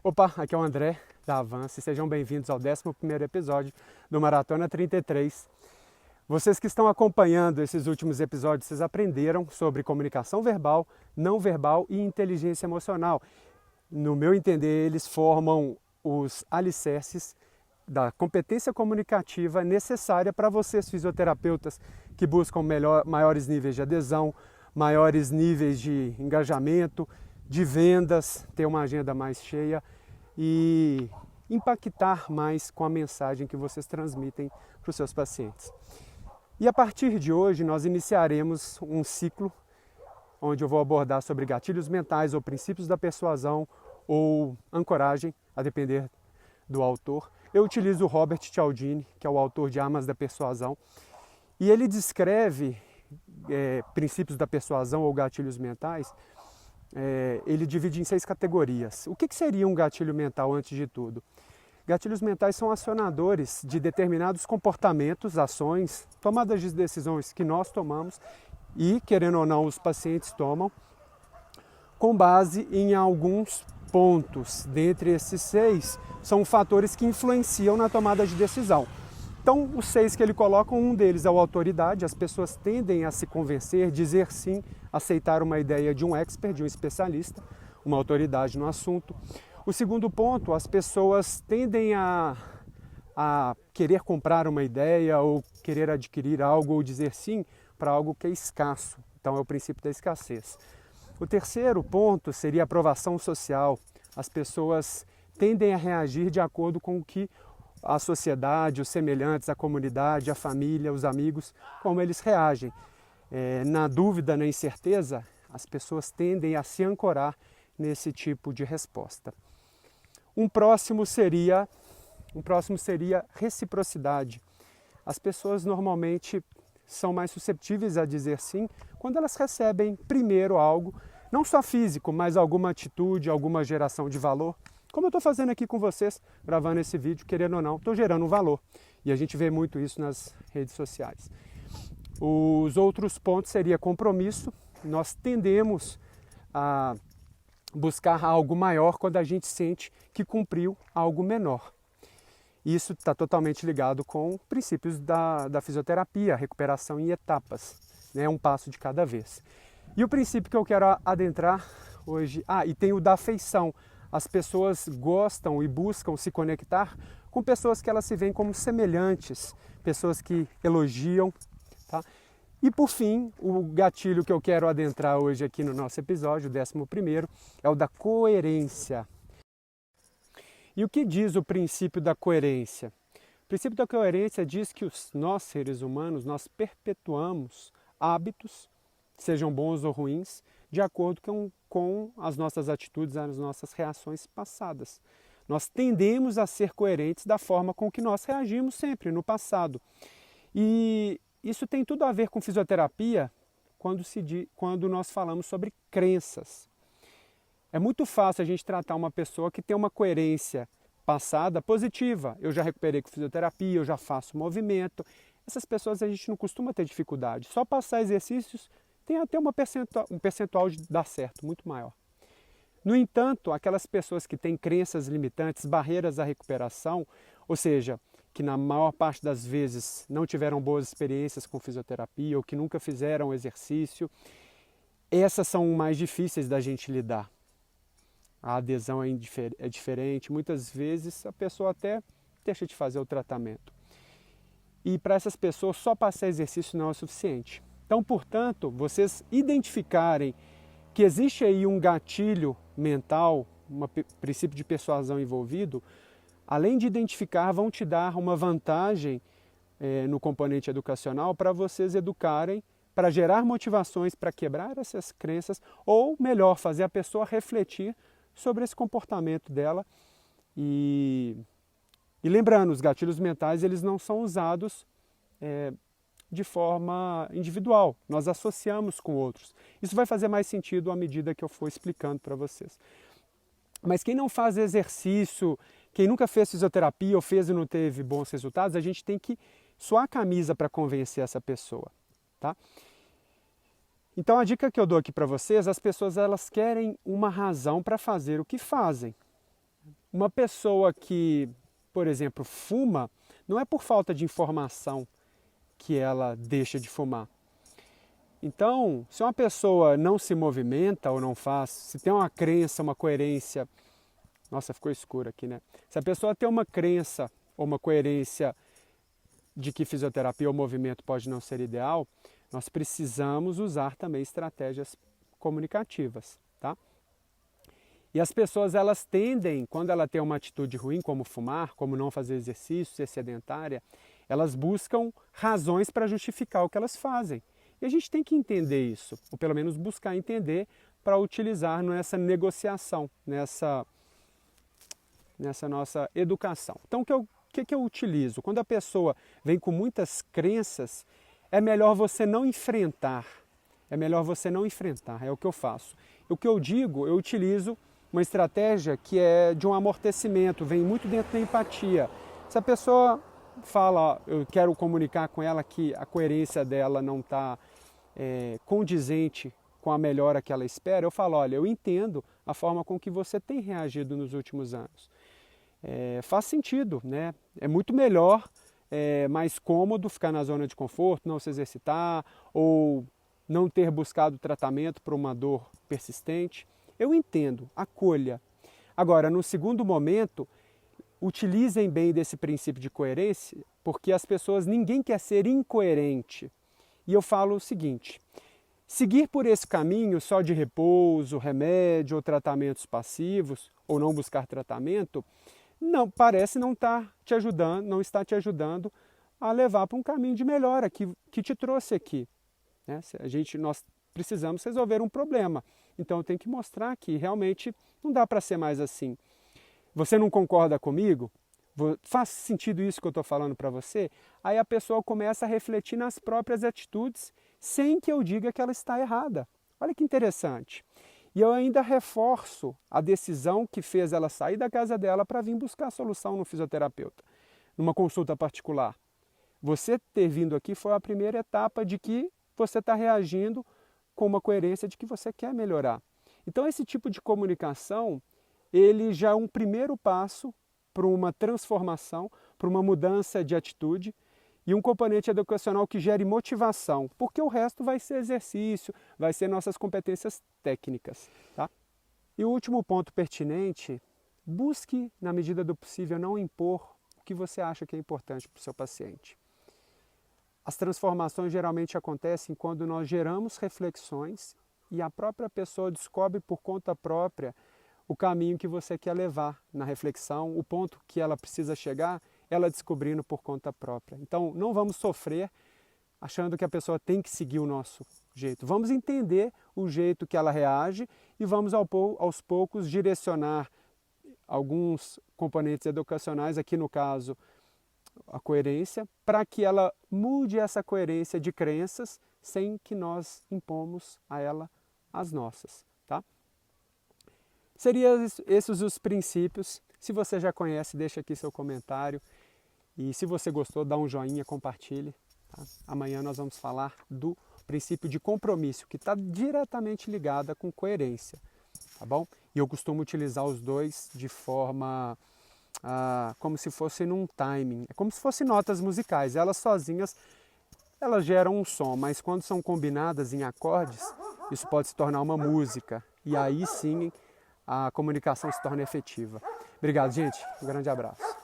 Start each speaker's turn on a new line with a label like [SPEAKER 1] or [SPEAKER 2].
[SPEAKER 1] Opa, aqui é o André da Avance, sejam bem-vindos ao 11º episódio do Maratona 33. Vocês que estão acompanhando esses últimos episódios, vocês aprenderam sobre comunicação verbal, não verbal e inteligência emocional. No meu entender, eles formam os alicerces da competência comunicativa necessária para vocês, fisioterapeutas, que buscam maiores níveis de adesão, maiores níveis de engajamento, de vendas, ter uma agenda mais cheia e impactar mais com a mensagem que vocês transmitem para os seus pacientes. E a partir de hoje nós iniciaremos um ciclo onde eu vou abordar sobre gatilhos mentais ou princípios da persuasão ou ancoragem, a depender do autor. Eu utilizo o Robert Cialdini, que é o autor de Armas da Persuasão, e ele descreve princípios da persuasão ou gatilhos mentais. Ele divide em 6 categorias. O que seria um gatilho mental antes de tudo? Gatilhos mentais são acionadores de determinados comportamentos, ações, tomadas de decisões que nós tomamos e, querendo ou não, os pacientes tomam, com base em alguns pontos. Dentre esses 6, são fatores que influenciam na tomada de decisão. Então, os 6 que ele coloca, um deles é a autoridade. As pessoas tendem a se convencer, dizer sim, aceitar uma ideia de um expert, de um especialista, uma autoridade no assunto. O segundo ponto, as pessoas tendem a querer comprar uma ideia ou querer adquirir algo ou dizer sim para algo que é escasso. Então, é o princípio da escassez. O terceiro ponto seria a aprovação social. As pessoas tendem a reagir de acordo com o que a sociedade, os semelhantes, a comunidade, a família, os amigos, como eles reagem. Na dúvida, na incerteza, as pessoas tendem a se ancorar nesse tipo de resposta. Um próximo seria reciprocidade. As pessoas normalmente são mais susceptíveis a dizer sim quando elas recebem primeiro algo, não só físico, mas alguma atitude, alguma geração de valor. Como eu estou fazendo aqui com vocês, gravando esse vídeo, querendo ou não, estou gerando um valor. E a gente vê muito isso nas redes sociais. Os outros pontos seria compromisso. Nós tendemos a buscar algo maior quando a gente sente que cumpriu algo menor. Isso está totalmente ligado com princípios da fisioterapia, recuperação em etapas, né? Um passo de cada vez. E o princípio que eu quero adentrar hoje, e tem o da afeição. As pessoas gostam e buscam se conectar com pessoas que elas se veem como semelhantes, pessoas que elogiam, tá? E por fim, o gatilho que eu quero adentrar hoje aqui no nosso episódio, o 11º, é o da coerência. E o que diz o princípio da coerência? O princípio da coerência diz que nós, seres humanos, nós perpetuamos hábitos, sejam bons ou ruins, de acordo com as nossas atitudes, as nossas reações passadas. Nós tendemos a ser coerentes da forma com que nós reagimos sempre, no passado. E isso tem tudo a ver com fisioterapia quando nós falamos sobre crenças. É muito fácil a gente tratar uma pessoa que tem uma coerência passada positiva. Eu já recuperei com fisioterapia, eu já faço movimento. Essas pessoas a gente não costuma ter dificuldade. Só passar exercícios tem até um percentual de dar certo, muito maior. No entanto, aquelas pessoas que têm crenças limitantes, barreiras à recuperação, ou seja, que na maior parte das vezes não tiveram boas experiências com fisioterapia ou que nunca fizeram exercício, essas são mais difíceis da gente lidar. A adesão é diferente, muitas vezes a pessoa até deixa de fazer o tratamento. E para essas pessoas só passar exercício não é o suficiente. Então, portanto, vocês identificarem que existe aí um gatilho mental, um princípio de persuasão envolvido, além de identificar, vão te dar uma vantagem no componente educacional para vocês educarem, para gerar motivações para quebrar essas crenças, ou melhor, fazer a pessoa refletir sobre esse comportamento dela. E lembrando, os gatilhos mentais eles não são usados de forma individual, nós associamos com outros. Isso vai fazer mais sentido à medida que eu for explicando para vocês. Mas quem não faz exercício, quem nunca fez fisioterapia ou fez e não teve bons resultados, a gente tem que suar a camisa para convencer essa pessoa, tá? Então a dica que eu dou aqui para vocês, as pessoas elas querem uma razão para fazer o que fazem. Uma pessoa que, por exemplo, fuma, não é por falta de informação que ela deixa de fumar. Então, se uma pessoa não se movimenta ou não faz, se tem uma crença, uma coerência, nossa, ficou escuro aqui, né? Se a pessoa tem uma crença ou uma coerência de que fisioterapia ou movimento pode não ser ideal, nós precisamos usar também estratégias comunicativas, tá? E as pessoas, elas tendem, quando ela tem uma atitude ruim, como fumar, como não fazer exercício, ser sedentária, elas buscam razões para justificar o que elas fazem. E a gente tem que entender isso, ou pelo menos buscar entender para utilizar nessa negociação, nessa nossa educação. Então, o que eu utilizo? Quando a pessoa vem com muitas crenças, é melhor você não enfrentar. É melhor você não enfrentar, é o que eu faço. O que eu digo, eu utilizo uma estratégia que é de um amortecimento, vem muito dentro da empatia. Se a pessoa fala, eu quero comunicar com ela que a coerência dela não está condizente com a melhora que ela espera, eu falo, olha, eu entendo a forma com que você tem reagido nos últimos anos. Faz sentido, né? É muito melhor, mais cômodo ficar na zona de conforto, não se exercitar ou não ter buscado tratamento para uma dor persistente. Eu entendo, acolha. Agora, no segundo momento, utilizem bem desse princípio de coerência, porque as pessoas, ninguém quer ser incoerente. E eu falo o seguinte, seguir por esse caminho só de repouso, remédio ou tratamentos passivos, ou não buscar tratamento, não parece não estar te ajudando, não está te ajudando a levar para um caminho de melhora que te trouxe aqui. Né? Nós precisamos resolver um problema. Então eu tenho que mostrar que realmente não dá para ser mais assim. Você não concorda comigo? Faz sentido isso que eu estou falando para você? Aí a pessoa começa a refletir nas próprias atitudes sem que eu diga que ela está errada. Olha que interessante. E eu ainda reforço a decisão que fez ela sair da casa dela para vir buscar a solução no fisioterapeuta, numa consulta particular. Você ter vindo aqui foi a primeira etapa de que você está reagindo com uma coerência de que você quer melhorar. Então esse tipo de comunicação, ele já é um primeiro passo para uma transformação, para uma mudança de atitude e um componente educacional que gere motivação, porque o resto vai ser exercício, vai ser nossas competências técnicas. Tá? E o último ponto pertinente, busque, na medida do possível, não impor o que você acha que é importante para o seu paciente. As transformações geralmente acontecem quando nós geramos reflexões e a própria pessoa descobre por conta própria o caminho que você quer levar na reflexão, o ponto que ela precisa chegar, ela descobrindo por conta própria. Então, não vamos sofrer achando que a pessoa tem que seguir o nosso jeito. Vamos entender o jeito que ela reage e vamos aos poucos direcionar alguns componentes educacionais, aqui no caso a coerência, para que ela mude essa coerência de crenças sem que nós impomos a ela as nossas. Tá? Seriam esses os princípios. Se você já conhece, deixa aqui seu comentário. E se você gostou, dá um joinha, compartilhe. Tá? Amanhã nós vamos falar do princípio de compromisso, que está diretamente ligada com coerência. Tá bom? E eu costumo utilizar os dois de forma como se fosse num timing. É como se fossem notas musicais. Elas sozinhas, elas geram um som, mas quando são combinadas em acordes, isso pode se tornar uma música. E aí sim, a comunicação se torna efetiva. Obrigado, gente. Um grande abraço.